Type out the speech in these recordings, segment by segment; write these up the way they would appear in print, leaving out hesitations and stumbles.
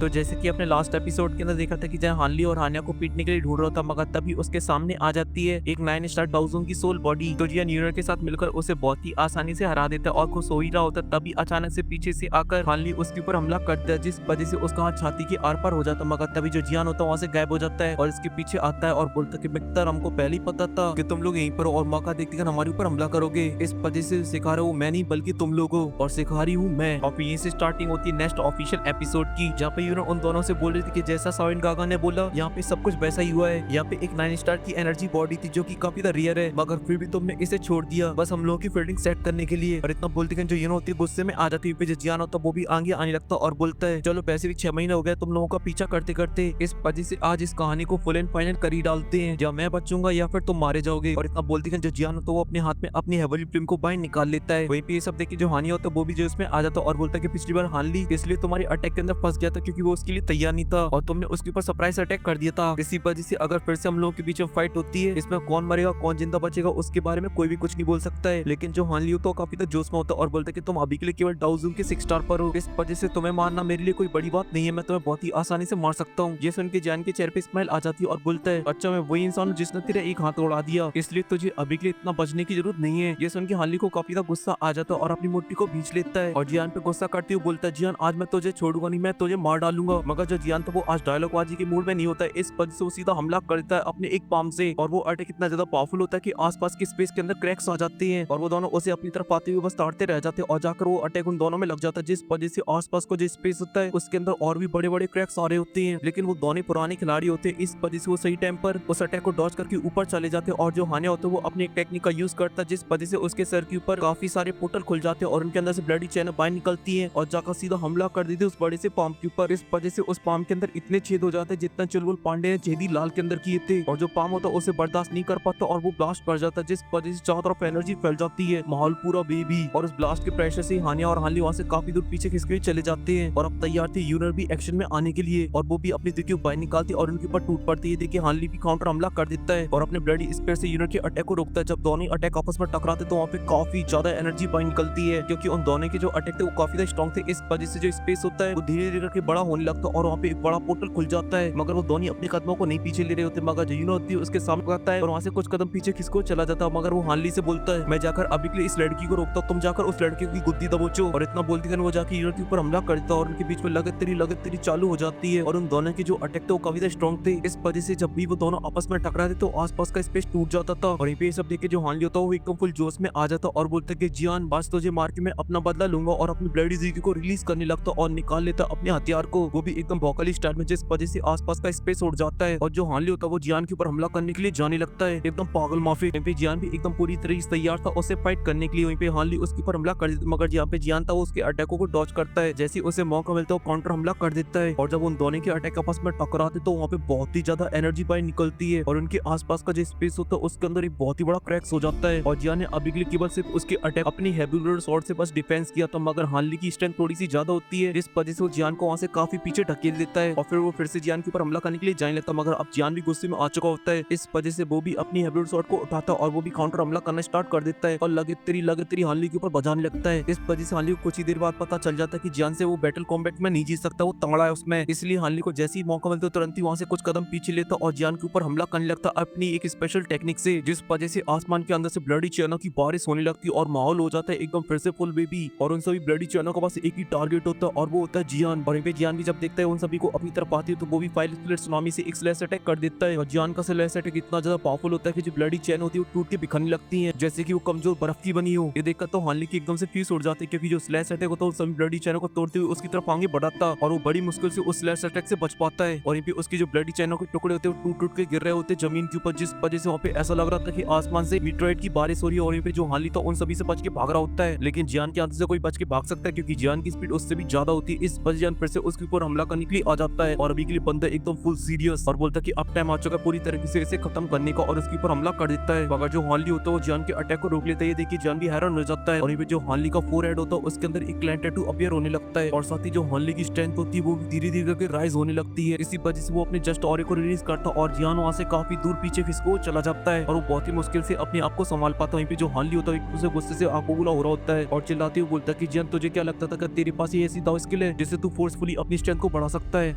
तो जैसे कि अपने लास्ट एपिसोड के अंदर देखा था कि जहाँ हानली और हान्या को पीटने के लिए ढूंढ रहा था, मगर तभी उसके सामने आ जाती है एक 9 स्टार डाउजोंग की सोल बॉडी। तो जियान यूनियन के साथ मिलकर उसे बहुत ही आसानी से हरा देता है और खुश हो ही रहा होता, तभी अचानक से पीछे से आकर हानली उसके ऊपर हमला करता है, जिस वजह से उसका हाथ छाती के आर पार हो जाता। मगर तभी जो जियान होता है वहाँ से गायब हो जाता है और इसके पीछे आता है और बोलता है कि मित्र, हमको पहले ही पता था कि तुम लोग यहीं पर हो और मौका देखते कर हमारे ऊपर हमला करोगे। इस वजह से सिखा रहा हूँ मैं नहीं बल्कि तुम लोग हो और सिखा रही हूँ मैं। और यहीं से स्टार्टिंग होती है नेक्स्ट ऑफिशियल एपिसोड की, जहाँ पे यूनियन उन दोनों से बोल रही थी कि जैसा साविन गागा ने बोला यहाँ पे सब कुछ वैसा ही हुआ है। यहाँ पे एक 9 स्टार की एनर्जी बॉडी थी जो कि काफी रेयर है, मगर फिर भी तुमने इसे छोड़ दिया बस हम लोगों की फील्डिंग सेट करने के लिए। और इतना बोलती है जो यूनियन होती है गुस्से में आ जाती है, जियान होता वो भी आगे आने लगता और बोलता है चलो वैसे भी 6 महीने हो गए तुम लोगों का पीछा करते करते, इस वजह से आज इस कहानी को फुल एंड फाइनल कर ही डालते हैं, या मैं बचूंगा या फिर तुम मारे जाओगे। और इतना बोलती है जो जियान होता वो अपने हाथ में अपनी हेवली फ्लेम को बाहर निकाल लेता है। वहीं पे ये सब देख के जो हानि होता है वो भी जो इसमें आ जाता और बोलता है कि पिछली बार हानली इसलिए तुम्हारे अटैक के अंदर फंस गया था क्योंकि वो उसके लिए तैयार नहीं था और तुमने उसके ऊपर सरप्राइज अटैक कर दिया था। इसी वजह से अगर फिर से हम लोगों के बीच में फाइट होती है, इसमें कौन मरेगा कौन जिंदा बचेगा उसके बारे में कोई भी कुछ नहीं बोल सकता है। लेकिन जो हानली तो काफी तो जोश में होता है और बोलता है कि तुम अभी के लिए केवल डाउजूम के 6 स्टार पर हो, इस वजह से तुम्हें मारना मेरे लिए कोई बड़ी बात नहीं है, मैं तुम्हें बहुत ही आसानी से मार सकता हूँ। ये सुन के जान के चेहरे पे स्माइल आ जाती है और बोलता है अच्छा मैं वही इंसान हूँ जिसने तेरा एक हाथ उड़ा दिया, इसलिए तुझे अभी के लिए इतना बचने की जरूरत नहीं है। ये सुन के हानली को काफी गुस्सा आ जाता है और अपनी मुट्ठी को भींच लेता है और जियान पे गुस्सा करते हुए बोलता है जियान आज मैं तुझे छोड़ूंगा नहीं, मैं तुझे मार डालूंगा। मगर जो जियान तो वो आज डायलॉग बाजी के मूड में नहीं होता है, इस वजह से वो सीधा हमला करता है अपने एक पाम से और वो अटैक इतना ज्यादा पावरफुल होता है कि आसपास के स्पेस के अंदर क्रैक्स आ जाते हैं और वो दोनों उसे अपनी तरफ आते हुए बस ताड़ते रह जाते हैं और जाकर वो अटैक उन दोनों में लग जाता है, जिस वजह से आसपास को जो स्पेस होता है उसके अंदर और भी बड़े बड़े क्रैक्स आ रहे होते हैं। लेकिन वो दोनों पुराने खिलाड़ी होते हैं, इस वजह से वो सही टाइम पर उस अटैक को डॉज करके ऊपर चले जाते हैं और जो हान्या होता है वो अपनी एक टेक्निक का यूज करता है, जिस वजह से उसके सर के ऊपर काफी सारे पोर्टल खुल जाते हैं और उनके अंदर से ब्लडी चैन बाहर निकलती है और जाकर सीधा हमला कर देती है उस बड़े से पाम के ऊपर। इस वजह से उस पाम के अंदर इतने छेद हो जाते हैं जितना चुलबुल पांडे ने चेदी लाल के अंदर किए थे और जो पाम होता है उसे बर्दाश्त नहीं कर पाता और वो ब्लास्ट कर जाता है, जिस वजह से चारों तरफ एनर्जी फैल जाती है, माहौल पूरा बेबी। और उस ब्लास्ट के प्रेशर से हान्या और हानली वहां से काफी दूर पीछे खिसके चले जाते हैं और अब तैयार थे यूनियन भी एक्शन में आने के लिए और वो भी अपनी दिक्कत बाहर निकालती और उनके ऊपर टूट पड़ती है। देखिए हानली भी काउंटर हमला कर देता है और अपने ब्लडी स्पेयर से यूनियन के अटैक को रोकता है। जब दोनों अटैक आपस में टकराते तो वहाँ पे काफी ज्यादा एनर्जी बाहर निकलती है क्योंकि उन दोनों के जो अटैक थे वो काफी ज्यादा स्ट्रॉन्ग थे, इस वजह से जो स्पेस होता है वो धीरे धीरे करके बड़ा होने लगता है और वहाँ पे एक बड़ा पोर्टल खुल जाता है। मगर वो दोनों अपने कदमों को नहीं पीछे ले रहे होते, मगर जो यूनियन होती है उसके सामने आता है और वहाँ से कुछ कदम पीछे खिसको चला जाता है। मगर वो हानली से बोलता है मैं जाकर अभी के लिए इस लड़की को रोकता हूँ, तुम जाकर उस लड़के की गुद्दी दबोचो। और इतना बोलती है वो जाकर यूनियन के ऊपर हमला करता है और उनके बीच में लगत तेरी चालू हो जाती है और उन दोनों के जो अटैक थे वो काफी स्ट्रॉन्ग थे, इस वजह से जब भी वो दोनों आपस में टकराते तो आसपास का स्पेस टूट जाता था। और ये सब देख के जो हानली होता है वो एकदम फुल जोश में आ जाता और बोलता है कि जियान बस तुझे मार के मैं अपना बदला लूंगा और अपनी ब्लडी जीकी को रिलीज करने लगता और निकाल लेता अपने हथियार को, वो भी एकदम भौकाली स्टाइल में, जिस वजह से आसपास का स्पेस उड़ जाता है और जो हानली होता है वो जियान के ऊपर हमला करने के लिए जाने लगता है एकदम पागल माफी। वहीं पे जियान भी एकदम पूरी तरह से तैयार था उसे फाइट करने के लिए। वहीं पे हानली उसके ऊपर हमला कर देती मगर यहाँ पे जियान था वो उसके अटैकों को डॉज करता है, जैसे उसे मौका मिलता है काउंटर हमला कर देता है और जब उन दोनों के अटैक आपस में टकराते तो वहाँ पे बहुत ही ज्यादा एनर्जी बाहर निकलती है और उनके आसपास का जो स्पेस होता है उसके अंदर एक बहुत ही बड़ा क्रैक्स हो जाता है और जियान ने अभी के लिए केवल सिर्फ उसके अटैक अपनी हेवी स्वॉर्ड से बस डिफेंस किया था, मगर हानली की स्ट्रेंथ थोड़ी सी ज्यादा होती है जिस वजह से वो जियान को वहाँ से काफी पीछे ढकेल देता है और फिर वो फिर से जियान के ऊपर हमला करने के लिए जाने लगता, मगर अब जियान भी गुस्से में आ चुका होता है, इस वजह से वो भी अपनी हेवी स्वॉर्ड को उठाता और वो भी काउंटर हमला करना स्टार्ट कर देता है और लगे तेरी हानली के ऊपर बजाने लगता है। इस वजह से हानली को कुछ ही देर बाद पता चल जाता है कि जियान से वो बैटल कॉम्बैट में नहीं जीत सकता, वो तगड़ा है उसमें, इसलिए हानली को जैसे ही मौका मिलता तुरंत ही वहाँ से कुछ कदम पीछे लेता और जियान के ऊपर हमला करने लगता अपनी एक स्पेशल टेक्निक से, जिस वजह से आसमान के अंदर से ब्लडी चैनों की बारिश होने लगती और माहौल हो जाता है एकदम फिर से फुल बेबी और उन सभी ब्लडी चैनों के पास एक ही टारगेट होता है और वो होता है जियान। और पे जियान भी जब देखता है उन सभी को अपनी तरफ आती है तो वो भी फाइल स्प्लिट सुनामी से एक स्लैश अटैक कर देता है और जियान का स्लैश अटैक इतना ज्यादा पावरफुल होता है कि जो ब्लडी चैन होती है वो टूट के बिखरने लगती है जैसे कि वो कमजोर बर्फ की बनी हो। ये देखकर तो हानली की एकदम से फ्यूज उड़ जाती है क्योंकि जो स्लैश अटैक होता है सभी ब्लडी चैनों को तोड़ते हुए उसकी तरफ आगे बढ़ाता और वो बड़ी मुश्किल से उस स्लैश अटैक से बच पाता है और ये उसकी जो ब्लडी चैनों के टुकड़े होते हैं टूट के गिर रहे होते जमीन के ऊपर, जिस वजह से वहाँ पे ऐसा लग रहा था कि आसमान से मीटरॉइड की बारिश हो रही है और पे जो हानली था उन सभी से बच के भाग रहा होता है, लेकिन जियान के अंदर से कोई बच के भाग सकता है क्योंकि जियान की स्पीड उससे भी ज्यादा होती है। इस वजह जियान फिर से उसके ऊपर हमला करने के लिए आ जाता है और अभी के लिए बंदा एकदम फुल सीरियस और बोलता है कि अब टाइम आ चुका है पूरी तरीके से इसे खत्म करने का और उसके ऊपर हमला कर देता है। मगर जो हानली होता है वो जियान के अटैक को रोक लेता है। देखिए जियान भी हैरान हो जाता है और जो हानली का फोरहेड होता है उसके अंदर एक क्लैन टैटू अपीयर होने लगता है और साथ ही जो हानली की स्ट्रेंथ होती है वो धीरे धीरे करके राइज होने लगती है। इसी वजह से वो अपने जस्ट ऑरे को रिलीज करता और जियान वहाँ से काफी दूर पीछे खिसको चला जाता है और वो बहुत ही मुश्किल से अपने आप को संभाल पाता है। जो हानली होता है उसे गुस्से से आंखों बुला हो रहा होता है और चिल्लाते हुए बोलता है कि जियान तुझे क्या लगता था कि तेरे पास ये ऐसी दाव स्किल है जिससे तू फोर्सफुली अपनी स्ट्रेंथ को बढ़ा सकता है,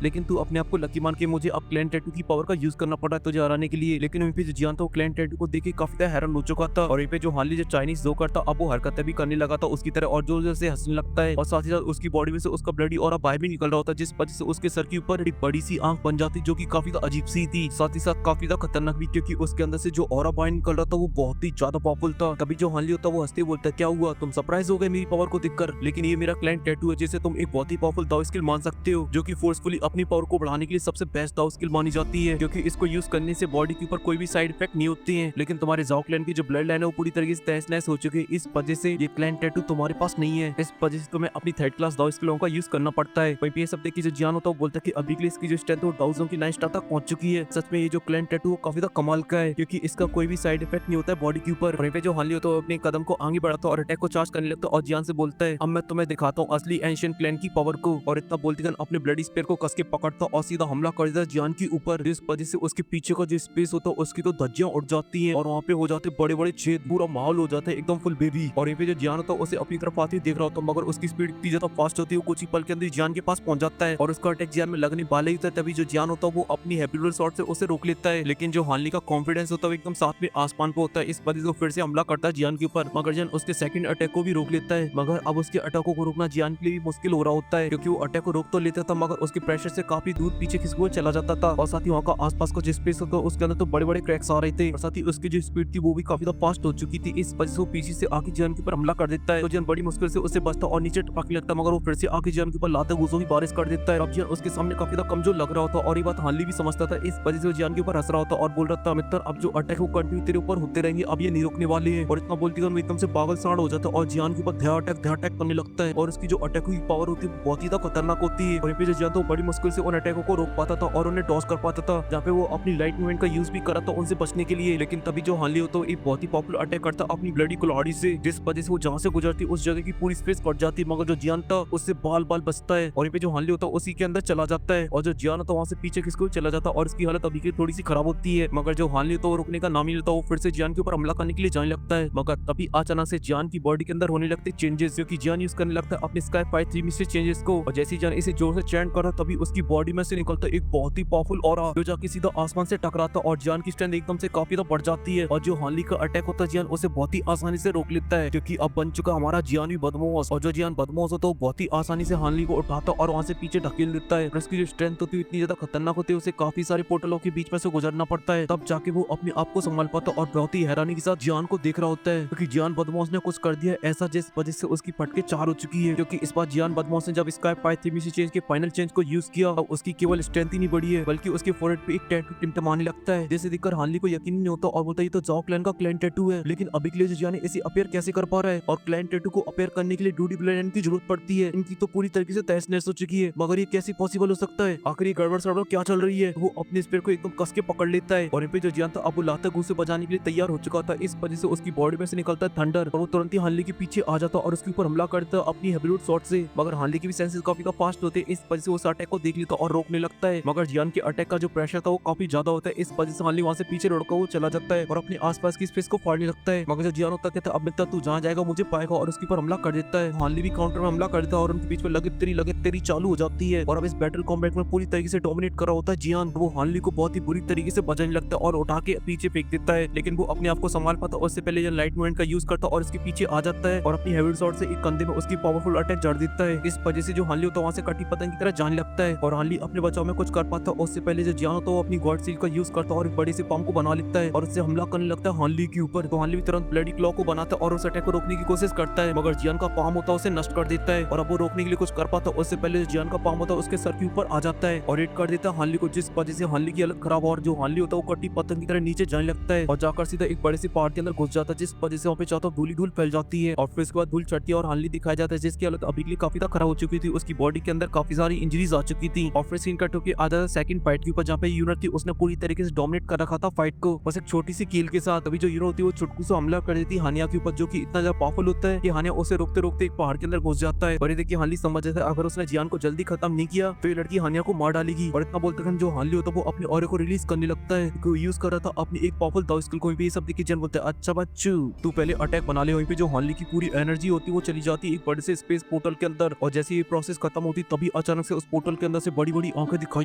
लेकिन तू अपने आप को लकी मान के मुझे अब क्लैन टैटू की पावर का यूज करना पड़ा तुझे हराने के लिए। लेकिन वहीं पे जो जियान था वो क्लैन टैटू को देख के काफी ज्यादा हैरान हो चुका था और वहीं पे जो हार्ली जो चाइनीज जोकर था अब वो हरकतें भी करने लगा था उसकी तरह और जोर जोर से हंसने लगता है और साथ ही साथ उसकी बॉडी में से उसका ब्लडी और बाहर भी निकल रहा होता है, जिस वजह से उसके सर के ऊपर एक बड़ी सी आंख बन जाती जो कि काफी ज्यादा अजीब सी थी, साथ ही साथ काफी ज्यादा खतरनाक भी, क्योंकि उसके अंदर से जो ऑरा बाहर निकल रहा था वो बहुत ही ज्यादा पावरफुल था। तभी जो हार्ली होता है वो हंसते बोलता है क्या हुआ, तुम सरप्राइज हो गए मेरी पावर को देखकर, लेकिन ये मेरा क्लैन टैटू है जिसे तुम एक बहुत ही पावरफुल दाव स्किल मान सकते हो, जो कि फोर्सफुली अपनी पावर को बढ़ाने के लिए सबसे बेस्ट दाव स्किल मानी जाती है, क्योंकि इसको यूज करने से बॉडी के ऊपर कोई भी साइड इफेक्ट नहीं होते हैं। लेकिन तुम्हारे जाओ क्लैन की जो ब्लड लाइन है वो पूरी तरीके से तहस नहस हो चुकी है, इस वजह से ये क्लैन टैटू तुम्हारे पास नहीं है, इस वजह से तुम्हें अपनी थर्ड क्लास दाव स्किलों का यूज करना पड़ता है। वहीं पे ये सब देख के जो जियान होता है वो बोलता है कि अभी के लिए इसकी जो स्ट्रेंथ है वो 1000 की 9 स्टार तक पहुंच चुकी है। सच में ये जो क्लैन टैटू वो काफी ज्यादा कमाल का है, क्योंकि इसका कोई भी साइड इफेक्ट नहीं होता है बॉडी के ऊपर। वहीं पे जो हार्ली होता है वो अपने कदम को आगे बढ़ाता है और अटैक को चार्ज करने लगता है और जियान से बोलता है अब मैं तुम्हें दिखाता हूँ असली एंशिएंट क्लैन की पावर को, और इतना बोलते गन अपने ब्लडी स्पेयर को कस के पकड़ता और सीधा हमला कर देता जियान के ऊपर, जिस वजह से उसके पीछे का जो स्पेस होता है उसकी तो धज्जियां उड़ जाती हैं और वहाँ पे हो जाते बड़े बड़े छेद, पूरा माहौल हो जाता है एकदम फुल बेबी। और यहाँ पे जो जियान होता है उसे अपनी तरफ आती देख रहा होता है, मगर उसकी स्पीड इतनी ज्यादा फास्ट होती है वो कुछ ही पल के अंदर जियान के पास पहुंच जाता है और उसका अटैक जियान में लगने वाला ही था। तभी जो जियान होता है वो अपनी हैप्पी शॉट से उसे रोक लेता है, लेकिन जो हार्ली का कॉन्फिडेंस होता है एकदम साथ में आसमान पे होता है, इस वजह से फिर से हमला करता है जियान के ऊपर, मगर जियान उसके सेकंड अटैक को भी रोक लेता है। मगर अब उसके अटैकों को रोकना जियान के लिए भी मुश्किल हो रहा होता है, क्योंकि वो अटैक को रोक तो लेता था मगर उसके प्रेशर से काफी दूर पीछे खिसक हुआ चला जाता था और साथ ही वहाँ का आसपास का जो स्पेस होता उसके अंदर तो बड़े बड़े क्रैक्स आ रहे थे और साथ ही उसकी जो स्पीड थी वो भी काफी ज्यादा फास्ट हो चुकी थी, इस वजह से वो पीछे से आके जियान के ऊपर हमला कर देता है। तो जियान बड़ी मुश्किल से उससे बचता और नीचे टपकने लगता, मगर वो फिर से आके जियान के ऊपर लाते घूसों की बारिश कर देता है। अब जियान उसके सामने काफी ज्यादा कमजोर लग रहा होता और ये बात हार्ली भी समझता था, इस वजह से वो जियान के ऊपर हंस रहा होता और बोल रहा था मित्र अब जो अटैक वो कंटिन्यू तेरे ऊपर होते रहेंगे, अब ये नहीं रुकने वाले हैं। और इतना बोलती है एकदम से पागल साड़ हो जाता है और जियान के ऊपर ध्या अटैक करने लगता है और उसकी जो अटैक की पावर होती है बहुत ही खतरनाक होती है। और यहाँ पे जो जियान तो बड़ी मुश्किल से उन अटैकों को रोक पाता था और उन्हें टॉस कर पाता था, जहाँ पे वो अपनी लाइट मूवमेंट का यूज भी करा था उनसे बचने के लिए। लेकिन तभी जो हार्ली होता है एक बहुत ही पॉपुलर अटैक करता अपनी ब्लडी कुल्हाड़ी से, जिस वजह से वो जहाँ से गुजरती उस जगह की पूरी स्पेस कट जाती, मगर जो जियान था उससे बाल बाल बचता है और यहाँ पे जो हार्ली होता है उसी के अंदर चला जाता है और जो जियान होता है वहाँ से पीछे किसको चला जाता है और उसकी हालत अभी की थोड़ी सी खराब होती है। मगर जो हार्ली होता है वो रुकने का नाम ही लेता, वो फिर से जियान के ऊपर हमला करने के लिए जाने लगता है। मगर तभी अचानक से जियान की बॉडी के अंदर होने लगते चेंजेस, क्योंकि जियान यूज करने लगता है अपने स्काई 5-3 में से चेंजेस को, और जैसे जियान इसे जोर से चैंट कर रहा तभी उसकी बॉडी में से निकलता एक बहुत ही पावरफुल ऑरा जो जाके सीधा आसमान से टकराता और जियान की स्ट्रेंथ एकदम से काफी बढ़ जाती है और जो हार्ली का अटैक होता है जियान उसे बहुत ही आसानी से रोक लेता है, क्योंकि अब बन चुका हमारा जियान भी बदमाश, और जो जियान बदमाश होता है वो बहुत ही आसानी से हार्ली को उठाता और वहाँ से पीछे ढकेल देता है। उसकी जो स्ट्रेंथ होती है इतनी ज्यादा खतरनाक होती है उसे काफी सारे पोर्टलों के बीच में से गुजरना पड़ता है, तब जाके वो अपने आप को संभाल पाता और बहुत ही हैरानी के साथ जियान को देख रहा होता है, क्योंकि जियान बदमाश ने कुछ कर दिया ऐसा जिस वजह से उसकी फटके 4 हो चुकी है। क्योंकि इस बार जियान बदमाश ने जब स्काई 5-3 चेंज के फाइनल चेंज को यूज किया, अब उसकी केवल स्ट्रेंथ ही नहीं बढ़ी है बल्कि उसके फोरहेड पे एक टैटू टिमटमाने लगता है, जिसे देखकर हार्ली को यकीन नहीं होता और बोलता है ये तो जाओ क्लैन का क्लैन टैटू है। लेकिन अभी के लिए जो जियान इसे अपेयर कैसे कर पा रहा है, और क्लैन टैटू को अपेयर करने के लिए ड्यूटी ब्लेड की जरूरत पड़ती है, इनकी तो पूरी तरीके से तहस नहस हो चुकी है, मगर ये कैसे पॉसिबल हो सकता है, आखिर ये गड़बड़ सड़बड़ क्या चल रही है। वो अपने स्पेयर को एकदम कस के पकड़ लेता है और यहाँ पे जो जियान था अब वो लाता घूसे बजाने के लिए तैयार हो चुका था, इस वजह से उसकी बॉडी में से निकलता है थंडर और वो तुरंत ही हार्ली के पीछे आ जाता और उसके ऊपर हमला करता अपनी हेबलूट शॉट से। मगर हार्ली के भी सेंसेस काफी फास्ट होते हैं, इस वजह से उस अटैक को देख लेता और रोकने लगता है, मगर जियान के अटैक का जो प्रेशर था वो काफी ज्यादा होता है, इस वजह से हार्ली वहाँ से पीछे लड़का वो चला जाता है और अपने आसपास की स्पेस को फाड़ने लगता है। मगर जो जियान होता कहता अब मित्र तू जहाँ जाएगा मुझे पाएगा, और उसके ऊपर हमला कर देता है। हार्ली भी काउंटर में हमला कर देता है और उनके बीच में लगे तेरी चालू हो जाती है और अब इस बैटल कॉम्बैट में पूरी तरीके से डोमिनेट कर रहा होता है जियान। वो हार्ली को बहुत ही बुरी तरीके से बजाने लगता है और उठा के पीछे फेंक देता है, लेकिन वो अपने आप को संभाल पाता और उससे पहले ये लाइट मूवमेंट का यूज करता और इसके पीछे आ जाता है और अपनी हेवी शॉट से एक कंधे में उसकी पावरफुल अटैक जड़ देता है। इस वजह से जो हार्ली होता है वहाँ से कटी पतंग की तरह जाने लगता है और हार्ली अपने बचाव में कुछ कर पाता है। उससे पहले जो जियान होता है वो अपनी गॉड सील का यूज करता है और एक बड़ी सी पाम को बना लेता है और उससे हमला करने लगता है हार्ली के ऊपर। तो हार्ली भी तुरंत ब्लडी क्लॉ को बनाता है और उस अटैक को रोकने की कोशिश करता है, मगर जियान का पाम होता है उसे नष्ट कर देता है और अब वो रोकने के लिए कुछ कर पाता है। उससे पहले जियान का पाम होता है उसके सर के ऊपर आ जाता है और हिट कर देता है हार्ली को, जिस वजह से हार्ली की हालत खराब और जो हार्ली होता है वो कटी पतंग की तरह नीचे जाने लगता है और जाकर सीधा एक बड़े से पहाड़ के अंदर घुस जाता है, जिस वजह से वहाँ पे चाहता धूल धूल फैल जाती है और फिर उसके बाद धूल चढ़ती है और हार्ली दिखाया जाता है जिसकी हालत अभी के लिए काफी खराब हो चुकी थी। उसकी बॉडी के अंदर काफी सारी इंजरीज आ चुकी थी और फिर सीन कट होकर आ जाता सेकंड फाइट के ऊपर, जहाँ पे यूनिट थी उसने पूरी तरीके से डोमिनेट कर रखा था फाइट को बस एक छोटी सी कील के साथ। अभी जो हीरो होती है वो चुटकू से हमला कर देती हानिया के ऊपर, जो कि इतना ज्यादा पावरफुल होता है कि हानिया उसे रोकते रोकते एक पहाड़ के अंदर घुस जाता है और ये देखिए हार्ली समझ जाता है अगर उसने जियान को जल्दी खत्म नहीं किया तो ये लड़की हानिया को मार डालेगी। और इतना बोलते हैं जो हार्ली होता है वो अपने ऑरे को रिलीज करने लगता है, यूज कर रहा था अपनी एक पावरफुल दाव स्किल को। ये सब देखिए जियान बोलते हैं अच्छा बच्चू तू पहले अटैक बना ले। वहीं पे जो हार्ली की पूरी एनर्जी होती है वो चली जाती है एक बड़े से स्पेस पोर्टल के अंदर और जैसे ये प्रोसेस खत्म होती तभी तभी अचानक से उस पोर्टल के अंदर से बड़ी-बड़ी आंखें दिखाई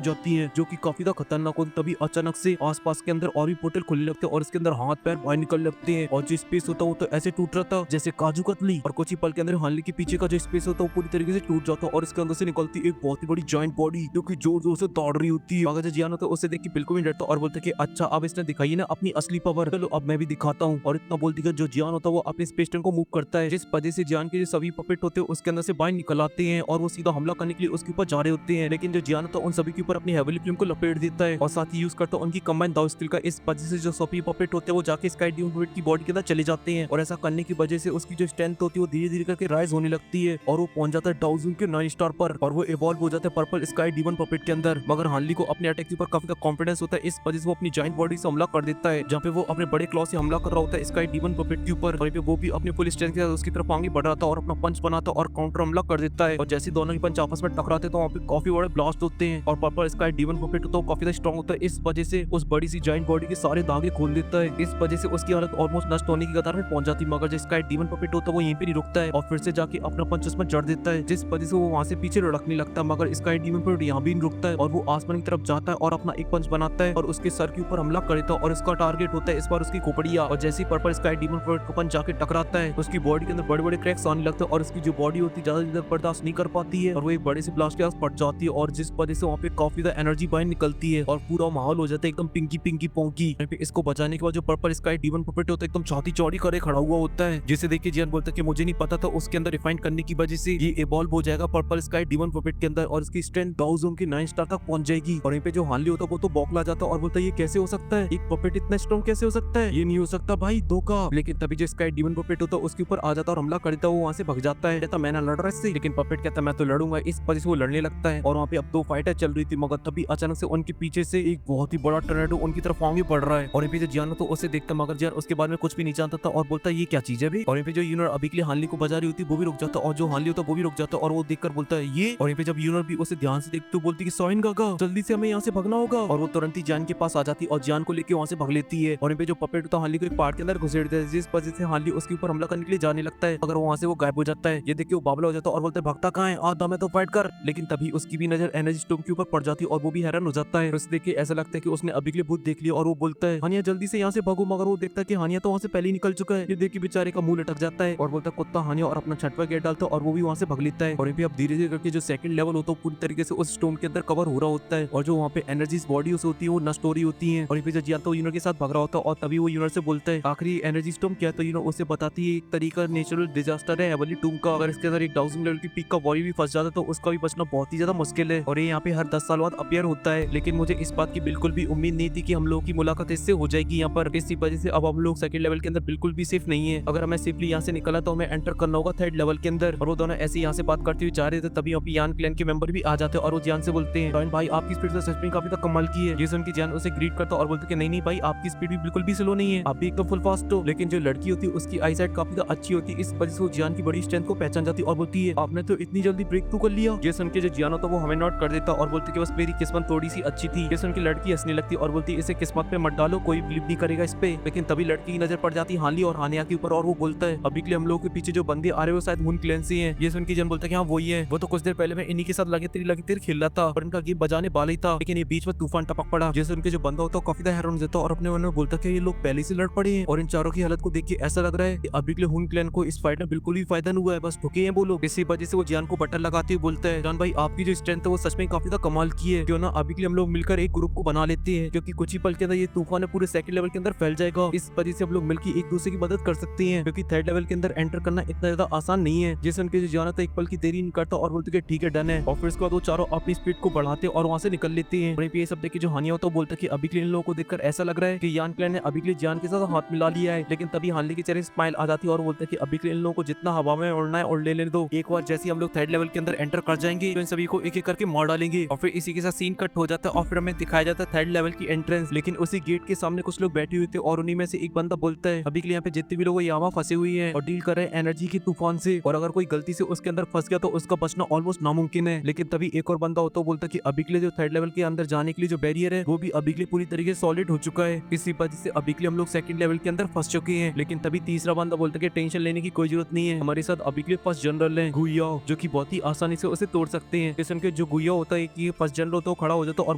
जाती हैं जो कि काफी ज्यादा खतरनाक होती। तभी अचानक से आसपास के अंदर और भी पोर्टल खुलने लगते हैं और इसके अंदर हाथ पैर बाहर निकल लगते हैं और जो स्पेस होता है वो तो ऐसे टूट रहा था जैसे काजू कतली। और कुछ ही पल के अंदर हानली के पीछे का जो स्पेस होता है वो पूरी तरीके से टूट जाता है और इसके अंदर से निकलती एक बहुत ही बड़ी जॉइंट बॉडी जो कि जोर जोर से दौड़ रही होती है। अगर जो जियान होता है उसे देख के बिल्कुल भी डरता और बोलता है कि अच्छा अब इसने दिखाई है ना अपनी असली पावर, चलो अब मैं भी दिखाता हूँ। और इतना बोलती है जो जियान होता है वो अपने स्पेस स्टेशन को मूव करता है जिस वजह से जियान के जो सभी पपेट होते हैं उसके अंदर से बाहर निकल आते हैं और वो सीधा हमला करने के लिए उसके ऊपर जा रहे होते हैं। लेकिन जो जियान होता है उन सभी के ऊपर अपनी हेवली फिल्म को लपेट देता है और साथ ही यूज करता है उनकी कंबाइन दाव स्किल का। इस वजह से जो सभी पपेट होते हैं वो जाके स्काई डीमन पपेट की बॉडी के अंदर चले जाते हैं और ऐसा करने की वजह से उसकी जो स्ट्रेंथ होती है वो धीरे धीरे करके राइज होने लगती है और वो पहुंच जाता है डाउजन के 9 स्टार पर और वो इवॉल्व हो जाता है पर्पल स्काई डीमन पपेट के अंदर। मगर हानली को अपने अटैक के ऊपर काफी कॉन्फिडेंस होता है इस वजह से वो अपनी जॉइंट बॉडी से हमला कर देता है जहाँ पे वो अपने बड़े क्लॉ से हमला कर रहा होता है स्काई डीमन पपेट के ऊपर। वहीं पे वो भी अपने फुल स्ट्रेंथ के साथ उसकी तरफ आगे बढ़ रहा था और अपना पंच बनाता और काउंटर हमला कर देता है और जैसे दोनों ही पंच आपस में टकराते तो वहाँ पे काफी बड़े ब्लास्ट होते हैं और पर्पल स्काई डीमन पपेट तो काफी ज्यादा स्ट्रॉन्ग होता है। इस वजह से उस बड़ी सी जॉइंट बॉडी के सारे धागे खोल देता है। इस वजह से उसकी हालत ऑलमोस्ट नष्ट होने की कतार में पहुंच जाती है। मगर जो स्काई डीमन पपेट होता है वो यहीं पे नहीं रुकता है और फिर से जाके अपना पंच उसमें जड़ देता है जिस वजह से वो वहाँ से पीछे लुढ़कने लगता है। मगर स्काई डीमन पपेट यहाँ भी नहीं रुकता है और वो आसमान की तरफ जाता है और अपना एक पंच बनाता है और उसके सर के ऊपर हमला कर देता है और इसका टारगेट होता है इस बार उसकी खोपड़िया। और जैसे ही पर्पल स्काई डीमन पपेट को पंच जाके टकराता है उसकी बॉडी के अंदर बड़े बड़े क्रैक्स आने लगते हैं और उसकी जो बॉडी होती है ज्यादा बर्दाश्त नहीं कर पाती है और वो एक बड़े से ब्लास्ट के आस पड़ जाती है और जिस वजह से वहाँ पे काफी ज्यादा एनर्जी बाहर निकलती है और पूरा माहौल हो जाता है एकदम पिंकी पिंकी पोंकी। इसको बचाने के बाद जो पर्पल स्काई डीमन पपेट होता है एकदम छाती चौड़ी करे खड़ा हुआ होता है जिसे देख के जियान बोलता है कि मुझे नहीं पता था उसके अंदर रिफाइन करने की वजह से ये इवॉल्व हो जाएगा पर्पल स्काई डीमन पपेट के अंदर और इसकी स्ट्रेंथ डाउजोन की 9 स्टार तक पहुंच जाएगी। और यहीं पे जो हानली होता है वो तो बौखला जाता है और बोलता है ये कैसे हो सकता है, एक पपेट इतना स्ट्रॉन्ग कैसे हो सकता है, ये नहीं हो सकता भाई धोखा। लेकिन तभी जो स्काई डीमन पपेट होता है उसके ऊपर आ जाता है और हमला कर देता है। वो वहाँ से भग जाता है, कहता मैं ना लड़ रहा इससे। लेकिन पपेट कहता मैं तो लड़ूंगा। इस वजह से वो लड़ने लगता है और वहाँ पे अब 2 फाइटर चल रही थी। मगर तभी अचानक से उनके पीछे से एक बहुत ही बड़ा टर्नेडो उनकी तरफ आगे बढ़ रहा है और यहाँ पे जो जियान तो उसे देखता मगर जियान उसके बारे में कुछ भी नहीं जानता था और बोलता है ये क्या चीज है भी। और यहाँ पे जो यूनर अभी के लिए हानली को बजा रही होती वो भी रुक जाता और जो हानली होता वो भी रुक जाता और वो देखकर बोलता है ये। और यहाँ पे जब यूनर भी उसे ध्यान से देखती तो बोलती कि सोइन गागा जल्दी से हमें यहाँ से भगना होगा और वो तुरंत ही जियान के पास आ जाती और जियान को लेके वहाँ से भाग लेती है। और यहाँ पे जो पपेट होता है हानली को एक पार्ट के अंदर घुसेड़ देता है जिस वजह से हानली उसके ऊपर हमला करने के लिए जाने लगता है अगर वहाँ से वो गायब हो जाता है। ये देख के वो बाबला हो जाता है और बोलता है भगता कहाँ है, आता मैं तो फाइट कर। लेकिन तभी उसकी भी नजर एनर्जी स्टोन के ऊपर पड़ जाती है और वो भी हैरान हो जाता है। उसे देख के ऐसा लगता है कि उसने अभी के लिए भूत देख लिया और वो बोलता है हानिया जल्दी से यहाँ से भागो। मगर वो देखता है कि हानिया तो वहाँ से पहले ही निकल चुका है। ये देख के बेचारे का मुंह लटक जाता है और बोलता है कुत्ता हानिया और अपना छठवा गेट डालता है और वो भी वहाँ से भाग लेता है। और यहाँ पे अब धीरे धीरे करके जो सेकंड लेवल होता है पूरी तरीके से उस स्टोन के अंदर कवर हो रहा होता है और जो वहाँ पे एनर्जीज बॉडी होती है वो नष्ट हो रही होती है। और यहाँ पे जो जियान तो यूनर के साथ भाग रहा होता है और तभी वो यूनर से बोलता है आखिरी एनर्जी स्टोन क्या। तो यूनर उसे बताती है एक तरीका नेचुरल डिजास्टर है एवली टूम का। अगर इसके अंदर एक 1000 लेवल की पीक का बॉडी भी फंस जाता है तो उसका भी बचना बहुत ही ज्यादा मुश्किल है और ये यहाँ पे हर 10 साल बाद अपीयर होता है। लेकिन मुझे इस बात की बिल्कुल भी उम्मीद नहीं थी कि हम लोगों की मुलाकात इससे हो जाएगी यहाँ पर। इसी वजह से अब हम लोग सेकंड लेवल के अंदर बिल्कुल भी सेफ नहीं है। अगर हमें सेफली यहाँ से निकला तो हमें एंटर करना होगा थर्ड लेवल के अंदर। और वो दोनों ऐसे यहाँ से बात करते हुए जा रहे थे तभी यहाँ पे यान क्लैन के मेंबर भी आ जाते हैं और वो जियान से बोलते हैं भाई आपकी स्पीड तो सच में काफी कमाल की है। ये सुन के जियान उसे ग्रीट करता और बोलते कि नहीं भाई आपकी स्पीड भी बिल्कुल भी स्लो नहीं है, आप भी एकदम फुल फास्ट हो। लेकिन जो लड़की होती है उसकी आई साइट काफी ज्यादा अच्छी होती है इस वजह से वो जियान की बड़ी स्ट्रेंथ को पहचान जाती और बोलती है आपने तो इतनी जल्दी ब्रेक थ्रू कर लिया। ये सुन के जो जियान होता है वो हमें नोट कर देता और बोलती कि बस मेरी किस्मत थोड़ी सी अच्छी थी। ये सुन के लड़की हंसने लगती और बोलती इसे किस्मत पे मत डालो, कोई बिलीव नहीं करेगा इस पे। लेकिन तभी लड़की की नजर पड़ जाती हानली और हानिया के ऊपर और वो बोलता है अभी के लिए हम लोगों के पीछे जो बंदे आ रहे हो शायद मून क्लैन से हैं। ये सुन के जियान बोलता है कि हाँ वही है, वो तो कुछ देर पहले मैं इन्हीं के साथ लगातार खेल रहा था और इनका गेम बजाने वाला ही था लेकिन ये बीच में तूफान टपक पड़ा। जैसे उनके जो बंदा होता है काफी ज्यादा हैरान हो जाता और अपने मन में बोलता है ये लोग पहले से लड़ पड़े हैं। और इन चारों की हालत को देख के ऐसा लग रहा है कि अभी के लिए हुन क्लैन को इस फाइट में बिल्कुल भी फायदा नहीं हुआ है, बस ठुके हैं वो लोग। इसी वजह से वो जियान को बटन लगाते हुए बोलता है जान भाई आपकी जो स्ट्रेंथ है वो सच में काफी ज्यादा कमाल की है, क्यों ना अभी के लिए हम लोग मिलकर एक ग्रुप को बना लेते हैं क्योंकि कुछ ही पल के अंदर ये तूफान पूरे सेकंड लेवल के अंदर फैल जाएगा। इस वजह से हम लोग मिलकर एक दूसरे की मदद कर सकते हैं क्योंकि थर्ड लेवल के अंदर एंटर करना इतना ज्यादा आसान नहीं है। जैसे उनके जो जियान था एक पल की देरी नहीं करता और बोलते ठीक है डन है और फिर उसके बाद वो चारों अपनी स्पीड को बढ़ाते और वहाँ से निकल लेते हैं। ये सब देख के जो हानिया होता है बोलता है कि अभी के लिए इन लोगों को देखकर ऐसा लग रहा है कि यान क्लैन ने अभी के लिए जियान के साथ हाथ मिला लिया है। लेकिन तभी हानली के चेहरे स्माइल आ जाती है और बोलता है कि अभी के लिए इन लोगों को जितना हवा में उड़ना है और ले लेने दो, एक बार जैसे हम लोग थर्ड लेवल के अंदर एंटर कर जाएंगे तो इन सभी को एक एक करके मार डालेंगे। और फिर इसी के साथ सीन कट हो जाता है और फिर हमें दिखाया जाता है थर्ड लेवल की एंट्रेंस। लेकिन उसी गेट के सामने कुछ लोग बैठे हुए थे और उन्हीं में से एक बंदा बोलता है अभी के लिए यहाँ पे जितने भी लोग यहाँ फंसे हुए हैं और डील कर रहे हैं एनर्जी की तूफान से और अगर कोई गलती से उसके अंदर फंस गया तो उसका बचना ऑलमोस्ट नामुमकिन है। लेकिन तभी एक और बंदा होता है बोलता है कि अभी के लिए जो थर्ड लेवल के अंदर जाने के लिए जो बैरियर है वो भी अभी के लिए पूरी तरीके से सॉलिड हो चुका है। इसी वजह से अभी के लिए हम लोग सेकंड लेवल के अंदर फंस चुके हैं। लेकिन तभी तीसरा बंदा बोलता है कि टेंशन लेने की कोई जरूरत नहीं है, हमारे साथ अभी के लिए फर्स्ट जनरल है गुइया जो कि बहुत ही आसानी से उसे तोड़ सकते हैं। जैसे उनके जो गुया होता है कि फर्स्ट जनरल होता है खड़ा हो जाता है और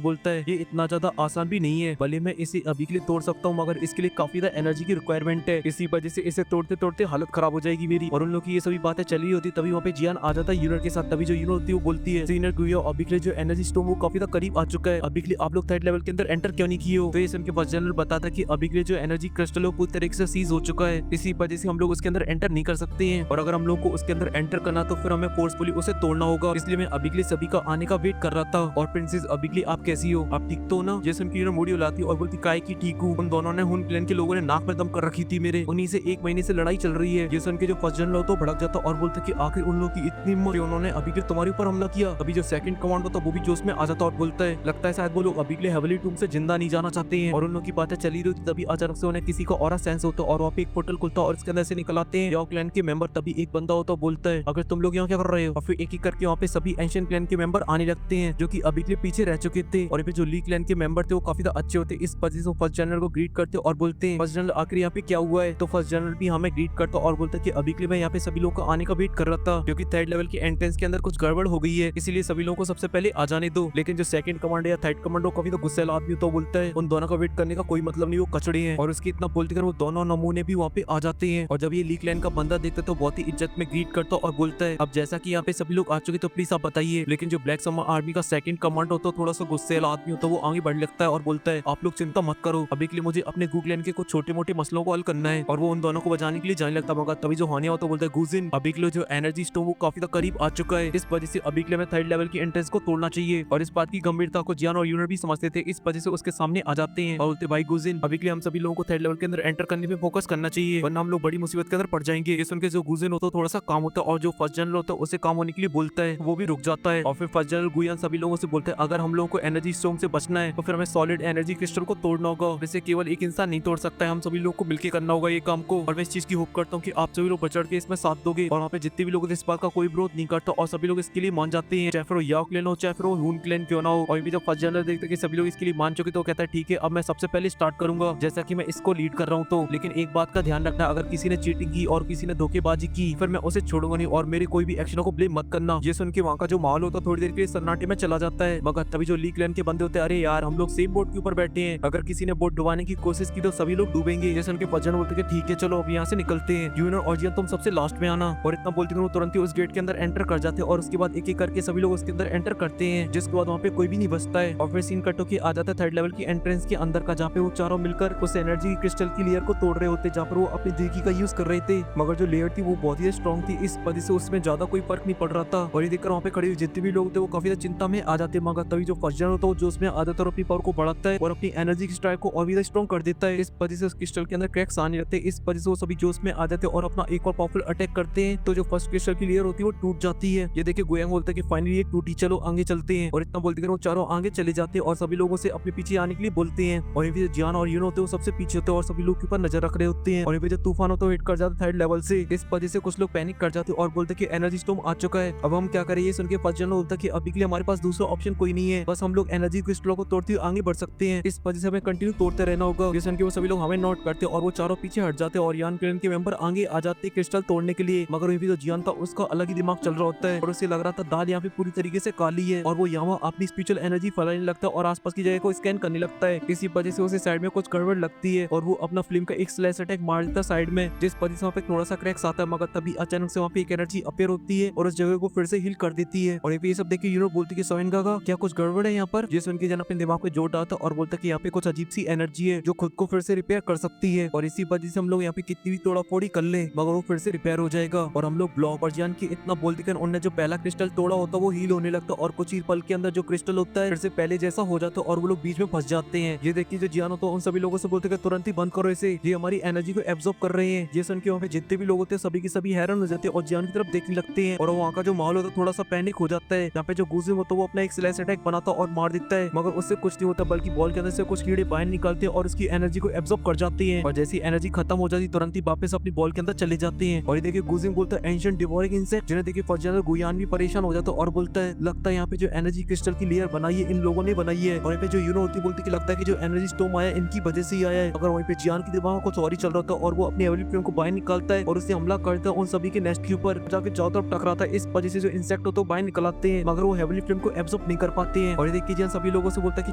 बोलता है ये इतना ज्यादा आसान भी नहीं है, भले मैं इसे अभी के लिए तोड़ सकता हूँ मगर इसके लिए काफी ज्यादा एनर्जी की रिक्वायरमेंट है, इसी वजह से इसे तोड़ते तोड़ते हालत खराब हो जाएगी मेरी। और उन लोग की ये सभी बातें चली होती तभी वहाँ पे जियान आ जाता है यूनर के साथ। तभी जो यूनर होती है वो बोलती है सीनियर गुया अभी के लिए जो एनर्जी स्टोन वो काफी करीब आ चुका है, अभी के लिए आप लोग थर्ड लेवल के अंदर एंटर क्यों नहीं किए हो। तो इस उनके फर्स्ट जनरल बताता कि अभी के लिए जो एनर्जी क्रिस्टल है पूरी तरीके से सीज हो चुका है, इसी वजह से हम लोग उसके अंदर एंटर नहीं कर सकते हैं, और अगर हम लोग को उसके अंदर एंटर करना तो फिर हमें फोर्सफुली उसे तोड़ना होगा, इसलिए मैं अभी के लिए सभी का आने का वेट कर रहा था। और प्रिंसेस अभी के लिए आप कैसी हो, आप ठीक तो हो ना। जैसे उनकी मूडी उलाती है और बोलती काय की ठीक हूँ। उन दोनों ने हुन क्लैन के लोगों ने नाक में दम कर रखी थी मेरे, उन्हीं से 1 महीने से लड़ाई चल रही है। जैसे उनके जो फर्स्ट जनरल तो भड़क जाता और बोलते कि आखिर उन लोगों की इतनी हिम्मत उन्होंने अभी के तुम्हारे ऊपर हमला किया। अभी जो सेकंड कमांड होता वो भी जोश में आ जाता और बोलता है लगता है शायद वो लोग अभी के लिए हेवली टूम से जिंदा नहीं जाना चाहते हैं। और उन लोगों की बातें चली रही थी तभी अचानक से उन्हें किसी का ऑरा सेंस होता और वहाँ पे एक पोर्टल खुलता और इसके अंदर से निकल आते हैं याओ क्लैन के मेंबर। तभी एक बंदा होता बोलता है अगर तुम लोग यहाँ क्या कर रहे हो, और फिर एक एक करके वहाँ पे सभी एंशिएंट क्लैन के मेंबर आने लगते हैं जो कि अभी के लिए पीछे रह चुके थे। और जो ली क्लैन के मेंबर थे वो काफी अच्छे होते, इस वजह से फर्स्ट जनरल को ग्रीट करते और बोलते हैं फर्स्ट जनरल आखिर यहाँ पे क्या हुआ है। तो फर्स्ट जनरल भी हमें ग्रीट करता और बोलता है कि अभी के लिए मैं यहाँ पे सभी लोगों का आने का वेट कर रहा था क्योंकि थर्ड लेवल की एंट्रेंस के अंदर कुछ गड़बड़ हो गई है, इसीलिए सभी लोगों को सबसे पहले आ जाने दो। लेकिन जो सेकंड कमांडर या थर्ड कमांडर काफी तो गुस्से आदमी तो बोलता है उन दोनों का वेट करने का कोई मतलब नहीं, वो कचड़े हैं। और उसकी इतना बोलते कर वो दोनों नमूने भी वहाँ पे आ जाते हैं। और जब ये ली क्लैन का बंदा देखता है तो बहुत ही इज्जत में ग्रीट करता और बोलता है अब जैसा कि यहाँ पे सभी लोग आ चुके तो प्लीज आप बताइए। लेकिन जो ब्लैक समर आर्मी का सेकंड कमांडर होता है थोड़ा सा गुस्से आदमी होता है, वो आगे बढ़ लगता है और बोलता है आप लोग चिंता मत करो, अभी के लिए मुझे अपने गू क्लैन के कुछ छोटे मोटे मसलों को हल करना है। और वो उन दोनों को बचाने के लिए जाने लगता मगर तभी जो हानिया होता बोलता है गुजिन अभी के लिए जो एनर्जी स्टोन वो काफी करीब आ चुका है, इस वजह से अभी के लिए मैं थर्ड लेवल की एंट्रेंस को तोड़ना चाहिए। और इस बात की गंभीरता को जियान और यूनर भी समझते थे, इस वजह से उसके सामने आ जाते हैं और बोलते भाई गुजिन अभी के लिए हम सभी लोगों को थर्ड लेवल के अंदर एंटर करने पे फोकस करना चाहिए वरना हम लोग बड़ी मुसीबत के अंदर पड़ जाएंगे। ये सुन के जो गुजिन होता है थोड़ा सा काम होता है और जो फर्स्ट जनरल होता है उसे काम होने के लिए बोलता है वो भी रुक जाता है। और फिर फर्स्ट जनरल गुयान सभी लोगों से बोलते हैं अगर हम लोगों को एनर्जी स्टोन से बचना है तो फिर हमें सॉलिड एनर्जी क्रिस्टल को तोड़ना होगा, वैसे केवल एक इंसान नहीं तोड़ सकता है, हम सभी लोग को मिलकर करना होगा ये काम को। और मैं इस चीज की होप करता हूँ कि आप सभी लोग बढ़ के इसमें साथ दोगे। और वहाँ पे जितने भी लोग इस बात का कोई विरोध नहीं करता और सभी लोग इसके लिए मान जाते हैं, चाहे फिर याओ क्लैन हो चाहे फिर हुन क्लैन क्यों ना हो। और भी जब फर्स्ट जनरल देखते कि सभी लोग इसके लिए मान चुके तो कहता है ठीक है अब मैं सबसे पहले स्टार्ट करूंगा जैसा कि मैं इसको लीड कर रहा हूँ। तो लेकिन एक बात का ध्यान रखना अगर किसी ने चीटिंग की और किसी ने धोखेबाजी की फिर मैं उसे छोड़ूंगा नहीं और मेरे कोई भी एक्शनों को ब्लेम मत करना। ये सुन के वहाँ का जो माहौल होता थोड़ी देर के लिए सन्नाटे में चला जाता है। मगर तभी जो ली क्लैन के बंदे होते हैं अरे यार हम लोग सेम बोट के ऊपर बैठे हैं, अगर किसी ने बोट डुबाने की कोशिश की तो सभी लोग डूबेंगे। जैसे उनके फर्स्ट जनरल बोलते हैं ठीक है चलो अब यहाँ से निकलते हैं, यूनर और जियान तुम सबसे लास्ट में आना। और इतना बोलते वो तुरंत ही उस गेट के अंदर एंटर कर जाते हैं और उसके बाद एक एक करके सभी लोग उसके अंदर एंटर करते हैं जिसके बाद वहाँ पे कोई भी नहीं बचता है। और फिर सीन कटो की आ जाता है थर्ड लेवल की एंट्रेंस के अंदर का जहाँ पे वो चारों मिलकर उस एनर्जी क्रिस्टल की लेयर को तोड़ रहे होते जहाँ पर वो अपनी जिंदगी का यूज कर रहे थे। मगर जो लेयर थी वो बहुत ही स्ट्रॉन्ग थी, इस वजह से उसमें ज्यादा कोई फर्क नहीं पड़ रहा था। और ये देखकर वहाँ पे खड़े हुए जितने भी लोग थे वो काफी चिंता में आ जाते। मगर तभी जो फर्स्ट जनरल होता है जो उसमें आ जाता है और अपनी पावर को बढ़ाता है और अपनी एनर्जी की स्ट्राइक को और भी स्ट्रॉन्ग कर देता है, इस वजह से उस क्रिस्टल के अंदर क्रैक्स आने लगते हैं। इस वजह से वो सभी जोश में आ जाते हैं और अपना एक और पावरफुल अटैक करते हैं। तो जो फर्स्ट क्रिस्टल की लेयर होती है वो टूट जाती है। ये देखिए गोयांग बोलता है कि फाइनली ये टूटी, चलो आगे चलते हैं। और इतना बोलते हैं वो चारों आगे चले जाते हैं और सभी लोगों से अपने पीछे आने के लिए बोलते हैं। और ये जियान और यूनो होते हैं वो सबसे पीछे होते हैं और सभी लोग के ऊपर नजर रख रहे होते हैं। और ये जो तूफान होता है हिट कर जाता है थर्ड लेवल से, इस वजह से कुछ लोग पैनिक कर जाते हैं और बोलते हैं कि एनर्जी स्टोन आ चुका है, अब हम क्या करें। ये सुन के फर्स्ट जनरल बोलता है कि अभी के लिए हमारे पास दूसरा ऑप्शन कोई नहीं है, बस हम लोग एनर्जी क्रिस्टलों को तोड़ते हुए आगे बढ़ सकते हैं, इस वजह से हमें कंटिन्यू तोड़ते रहना होगा। ये सुन के वो सभी लोग हमें नोट करते हैं और वो चारों पीछे हट जाते हैं और यान क्लैन के मेंबर आगे आ जाते हैं क्रिस्टल तोड़ने के लिए। मगर जो जियान था उसका अलग ही दिमाग चल रहा होता है और उसे लग रहा था दाल यहाँ पे पूरी तरीके से काली है और वो यहाँ अपनी स्पिरिचुअल एनर्जी फैलाने लगता है और आसपास की जगह को स्कैन करने लगता है। इसी वजह से उसे साइड में कुछ गड़बड़ लगती है और वो अपना फिल्म का एक स्लैश अटैक मार देता है साइड में, जिस वजह से वहाँ पे थोड़ा सा क्रैक्स आता है। मगर तभी अचानक से वहाँ पे एक एनर्जी अपीयर होती है और उस जगह को फिर से हील कर देती है। और ये सब देख के यूनो बोलती है सोइन गागा क्या कुछ गड़बड़ है यहाँ पर। जिस उनके जन अपने दिमाग पे जोर डालता और बोलता कि यहाँ पे कुछ अजीब सी एनर्जी है जो खुद को फिर से रिपेयर कर सकती है और इसी वजह से हम लोग यहाँ पे कितनी भी तोड़ा फोड़ी कर ले मगर वो फिर से रिपेयर हो जाएगा। और हम लोग ब्लॉक और जियान की इतना बोलते हैं उन्होंने जो पहला क्रिस्टल तोड़ा होता वो हील होने लगता और कुछ ही पल के अंदर जो क्रिस्टल होता है फिर से पहले जैसा हो जाता और वो लोग बीच में फंस जाते हैं। ये देखिए जो जियान होता है उन सभी लोगों से बोलते तुरंत ही बंद करो इसे, ये हमारी एनर्जी को एब्जॉर्ब कर रहे हैं। ये सुन के वहाँ पे जितने भी लोग होते हैं सभी के सभी हैरान हो जाते हैं और जियान की तरफ देखने लगते हैं और वहाँ का जो माहौल होता है थोड़ा सा पैनिक हो जाता है। यहाँ पे जो गुजिन होता है वो अपना एक स्लैश अटैक बनाता और मार देता है मगर उससे कुछ नहीं होता बल्कि बॉल के अंदर से कुछ कीड़े बाहर निकलते हैं और उसकी एनर्जी को एब्जॉर्ब कर जाती है और जैसी एनर्जी खत्म हो जाती तुरंत ही वापस अपनी बॉल के अंदर चले जाते हैं। और ये देखिए गुजिन बोलता है एंशिएंट डिवोरिंग इंसेक्ट, जिन्हें देखिए फर्स्ट जनरल गुयान भी परेशान हो जाता है और बोलता है लगता है यहाँ पे जो एनर्जी क्रिस्टल की लेयर बनाई है इन लोगों ने बनाई है। और यहाँ पे जो यूनो होती बोलती कि लगता है कि जो एनर्जी स्टोम आया इनकी वजह से ही आया है। अगर वहीं पे जियान की दिमाग कुछ और ही चल रहा था और वो अपनी एवली फ्रेम को बाहर निकालता है और उससे हमला करता है उन सभी के नेस्ट के ऊपर जाके चारों तरफ टकराता है। इस वजह से जो इंसेक्ट इंसेक्ट तो बाहर निकल आते हैं, मगर वो हेवली फ्लेम को एब्जॉर्ब नहीं कर पाते हैं। और ये देख के जियान सभी लोगों से बोलता है कि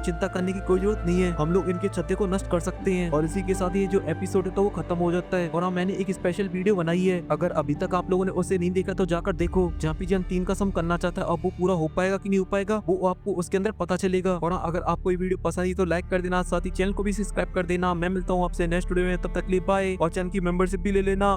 चिंता करने की कोई जरूरत नहीं है, हम लोग इनके छत्ते को नष्ट कर सकते हैं। और इसी के साथ ये जो एपिसोड है तो वो खत्म हो जाता है। और हाँ, मैंने एक स्पेशल वीडियो बनाई है, अगर अभी तक आप लोगों ने उसे नहीं देखा तो जाकर देखो, जहाँ पे जियान 3 कसम करना चाहता है। अब वो पूरा हो पाएगा कि नहीं हो पाएगा वो आपको उसके अंदर पता चलेगा। और हाँ, अगर आपको ये वीडियो पसंद आई तो लाइक कर देना, साथ ही चैनल को भी सब्सक्राइब कर देना। मैं मिलता हूँ आपसे नेक्स्ट वीडियो में, तब तक के लिए बाय। और चैनल की मेंबरशिप भी ले लेना।